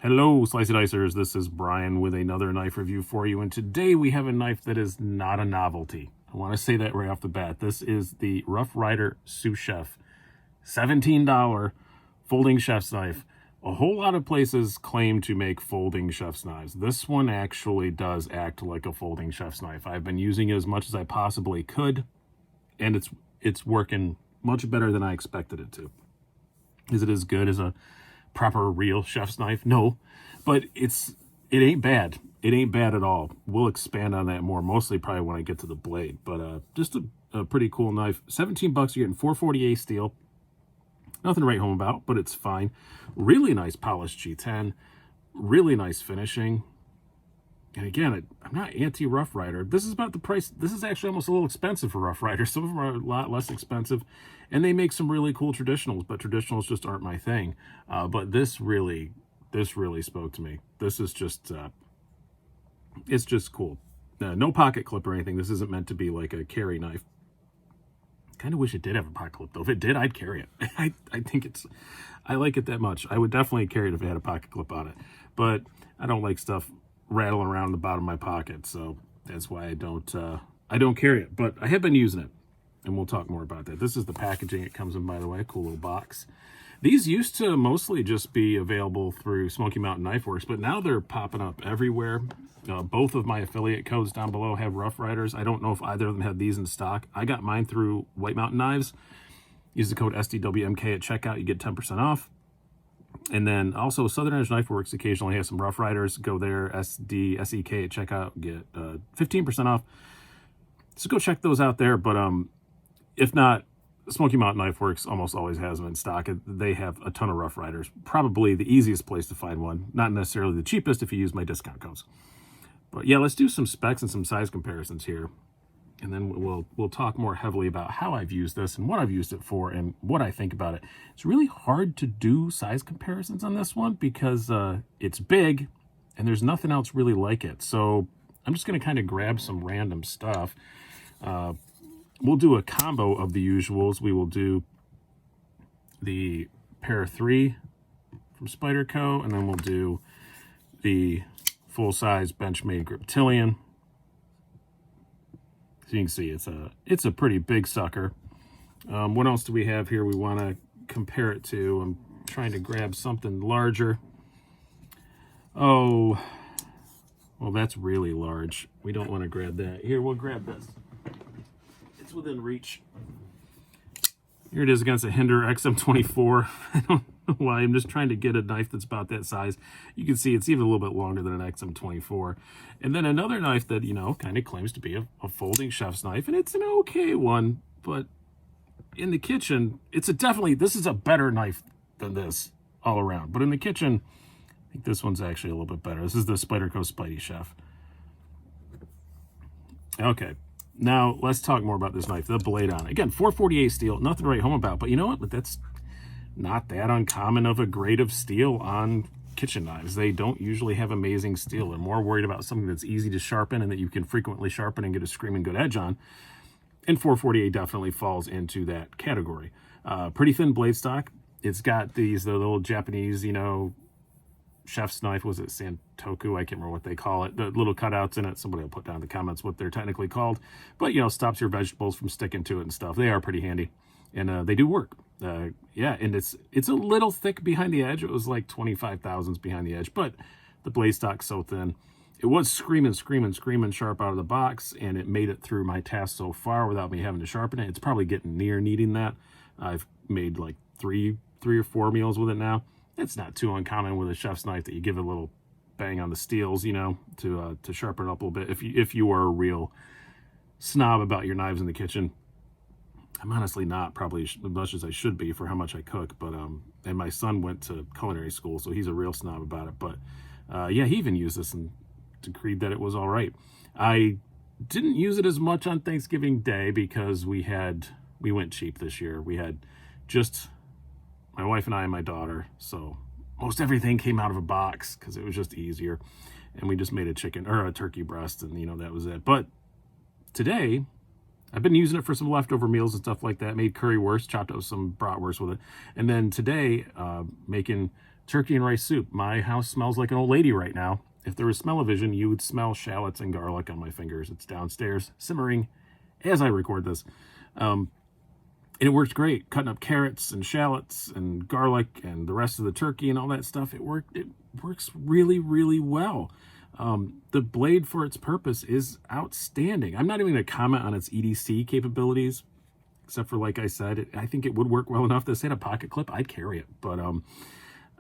Hello, Slicey Dicers. This is Brian with another knife review for you. And today we have a knife that is not a novelty. I want to say that right off the bat. This is the Rough Ryder Sous Chef. $17 folding chef's knife. A whole lot of places claim to make folding chef's knives. This one actually does act like a folding chef's knife. I've been using it as much as I possibly could, and it's working much better than I expected it to. Is it as good as a proper real chef's knife? No, but it ain't bad. It ain't bad at all. We'll expand on that more, mostly probably when I get to the blade, but just a pretty cool knife. 17 bucks, you're getting 440A steel. Nothing to write home about, but it's fine. Really nice polished G10, really nice finishing. And again, I'm not anti-Rough Ryder. This is about the price. This is actually almost a little expensive for Rough Ryder. Some of them are a lot less expensive, and they make some really cool traditionals, but traditionals just aren't my thing. But this really spoke to me. This is just, it's just cool. No pocket clip or anything. This isn't meant to be like a carry knife. Kind of wish it did have a pocket clip, though. If it did, I'd carry it. I think I like it that much. I would definitely carry it if it had a pocket clip on it. But I don't like stuff rattling around the bottom of my pocket, so that's why I don't carry it. But I have been using it, and we'll talk more about that. This is the packaging it comes in, by the way. Cool little box. These used to mostly just be available through Smoky Mountain Knife Works, but now they're popping up everywhere. Both of my affiliate codes down below have Rough Riders. I don't know if either of them have these in stock. I got mine through White Mountain Knives. Use the code SDWMK at checkout. You get 10% off. And then also Southern Edge Knife Works occasionally has some Rough Riders. Go there, SEK at checkout, get 15% off. So go check those out there. But if not, Smoky Mountain Knife Works almost always has them in stock. They have a ton of Rough Riders. Probably the easiest place to find one. Not necessarily the cheapest if you use my discount codes. But yeah, let's do some specs and some size comparisons here. And then we'll talk more heavily about how I've used this and what I've used it for and what I think about it. It's really hard to do size comparisons on this one because it's big and there's nothing else really like it. So I'm just going to kind of grab some random stuff. We'll do a combo of the usuals. We will do the Pair 3 from Spyderco, and then we'll do the full-size Benchmade Griptilian. So you can see it's a pretty big sucker. What else do we have here we want to compare it to? I'm trying to grab something larger. Oh, well, that's really large. We don't want to grab that. Here, we'll grab this. It's within reach. Here it is against a Hinder XM24. I don't know why. I'm just trying to get a knife that's about that size. You can see it's even a little bit longer than an XM24. And then another knife that, you know, kind of claims to be a folding chef's knife. And it's an okay one, but in the kitchen, this is a better knife than this all around. But in the kitchen, I think this one's actually a little bit better. This is the Spyderco Spidey Chef. Okay. Now, let's talk more about this knife, the blade on it. Again, 448 steel, nothing to write home about, but you know what? But that's not that uncommon of a grade of steel on kitchen knives. They don't usually have amazing steel. They're more worried about something that's easy to sharpen and that you can frequently sharpen and get a screaming good edge on. And 448 definitely falls into that category. Pretty thin blade stock. It's got the little Japanese, you know, chef's knife. Was it Santoku? I can't remember what they call it. The little cutouts in it. Somebody will put down in the comments what they're technically called. But, you know, stops your vegetables from sticking to it and stuff. They are pretty handy. And they do work. Yeah, and it's a little thick behind the edge. It was like 25 thousandths behind the edge. But the blade stock's so thin. It was screaming sharp out of the box. And it made it through my task so far without me having to sharpen it. It's probably getting near needing that. I've made like three or four meals with it now. It's not too uncommon with a chef's knife that you give it a little bang on the steels, you know, to sharpen it up a little bit. If you are a real snob about your knives in the kitchen, I'm honestly not probably as much as I should be for how much I cook. But and my son went to culinary school, so he's a real snob about it. But yeah, he even used this and decreed that it was all right. I didn't use it as much on Thanksgiving Day because we went cheap this year. We had just my wife and I and my daughter, so most everything came out of a box because it was just easier. And we just made a chicken or a turkey breast, and you know, that was it. But today I've been using it for some leftover meals and stuff like that. Made currywurst, chopped up some bratwurst with it. And then today, making turkey and rice soup. My house smells like an old lady right now. If there was smell-o-vision, you would smell shallots and garlic on my fingers. It's downstairs simmering as I record this. And it works great, cutting up carrots and shallots and garlic and the rest of the turkey and all that stuff. It works really, really well. The blade for its purpose is outstanding. I'm not even going to comment on its EDC capabilities, except for, like I said, I think it would work well enough to hit a pocket clip. I'd carry it. But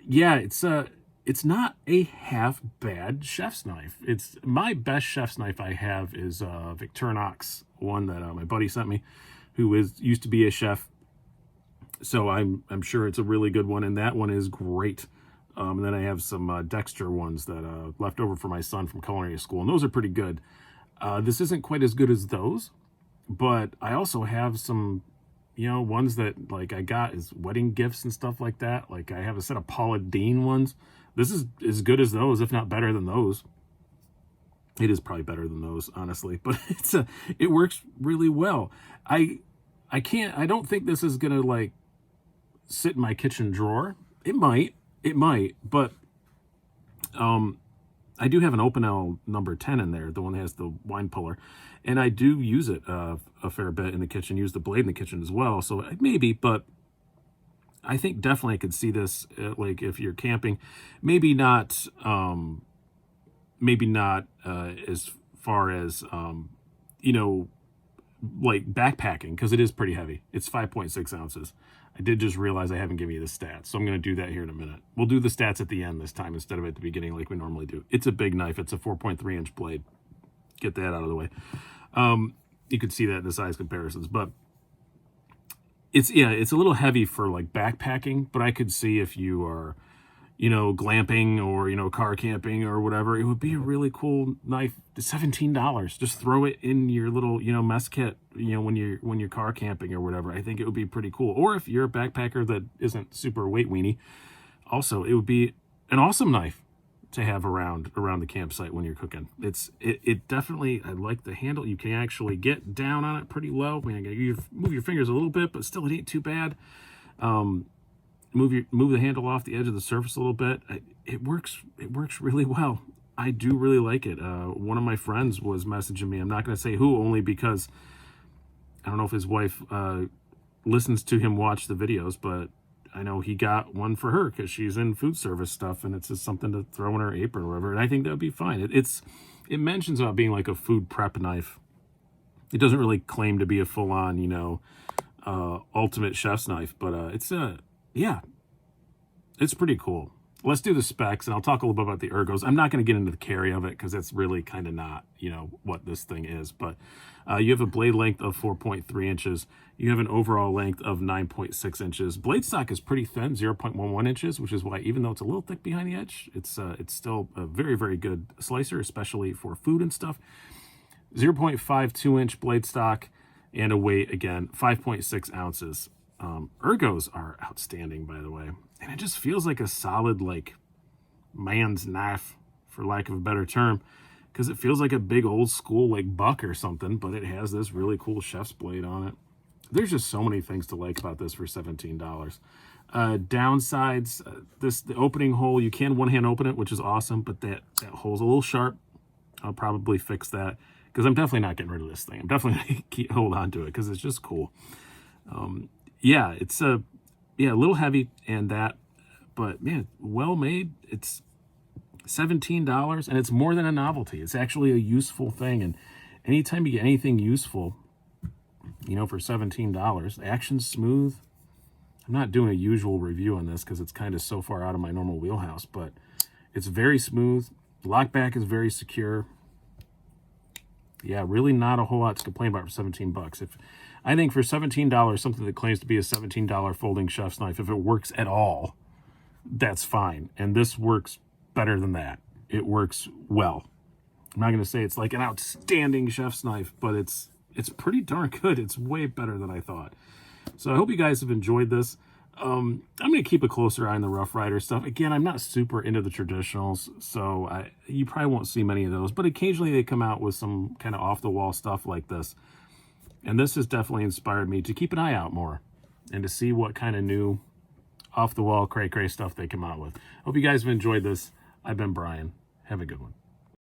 yeah, it's not a half bad chef's knife. It's my best chef's knife I have is Victorinox, one that my buddy sent me, who used to be a chef. So I'm sure it's a really good one, and that one is great. And then I have some Dexter ones that left over for my son from culinary school, and those are pretty good. This isn't quite as good as those, but I also have some, ones that like I got as wedding gifts and stuff like that. Like I have a set of Paula Deen ones. This is as good as those, if not better than those. It is probably better than those, honestly, but it works really well. I don't think this is gonna like sit in my kitchen drawer. It might, but I do have an Open L number 10 in there, the one that has the wine puller, and I do use it a fair bit in the kitchen, use the blade in the kitchen as well, so maybe, but I think definitely I could see this, like if you're camping, maybe not as far as, like backpacking, because it is pretty heavy. It's 5.6 ounces. I did just realize I haven't given you the stats, so I'm going to do that here in a minute. We'll do the stats at the end this time instead of at the beginning like we normally do. It's a big knife. It's a 4.3 inch blade. Get that out of the way. You could see that in the size comparisons, but it's a little heavy for like backpacking, but I could see if you are, glamping or, car camping or whatever, it would be a really cool knife. It's $17. Just throw it in your little, mess kit, when you're car camping or whatever. I think it would be pretty cool. Or if you're a backpacker that isn't super weight weenie, also, it would be an awesome knife to have around the campsite when you're cooking. It definitely, I like the handle. You can actually get down on it pretty low. I mean, you move your fingers a little bit, but still it ain't too bad. Move the handle off the edge of the surface a little bit. It works really well. I do really like it. One of my friends was messaging me. I'm not going to say who, only because I don't know if his wife listens to him watch the videos, but I know he got one for her because she's in food service stuff, and it's just something to throw in her apron or whatever. And I think that would be fine. It mentions about being like a food prep knife. It doesn't really claim to be a full-on, ultimate chef's knife, but it's pretty cool. Let's do the specs, and I'll talk a little bit about the ergos. I'm not going to get into the carry of it because that's really kind of not, what this thing is. But you have a blade length of 4.3 inches. You have an overall length of 9.6 inches. Blade stock is pretty thin, 0.11 inches, which is why even though it's a little thick behind the edge, it's still a very, very good slicer, especially for food and stuff. 0.52 inch blade stock, and a weight, again, 5.6 ounces. Ergos are outstanding, by the way. And it just feels like a solid, like, man's knife, for lack of a better term, because it feels like a big old school, like, buck or something, but it has this really cool chef's blade on it. There's just so many things to like about this for $17. Downsides, the opening hole, you can one-hand open it, which is awesome, but that hole's a little sharp. I'll probably fix that, because I'm definitely not getting rid of this thing. I'm definitely going to hold on to it, because it's just cool. It's a little heavy and that, but man, well made. It's $17, and it's more than a novelty. It's actually a useful thing, and anytime you get anything useful, for $17, action's smooth. I'm not doing a usual review on this because it's kind of so far out of my normal wheelhouse, but it's very smooth. Lockback is very secure. Yeah, really not a whole lot to complain about for $17. I think for $17, something that claims to be a $17 folding chef's knife, if it works at all, that's fine. And this works better than that. It works well. I'm not going to say it's like an outstanding chef's knife, but it's pretty darn good. It's way better than I thought. So I hope you guys have enjoyed this. I'm going to keep a closer eye on the Rough Ryder stuff. Again, I'm not super into the traditionals, so you probably won't see many of those. But occasionally they come out with some kind of off-the-wall stuff like this. And this has definitely inspired me to keep an eye out more and to see what kind of new off the wall, cray stuff they come out with. Hope you guys have enjoyed this. I've been Brian. Have a good one.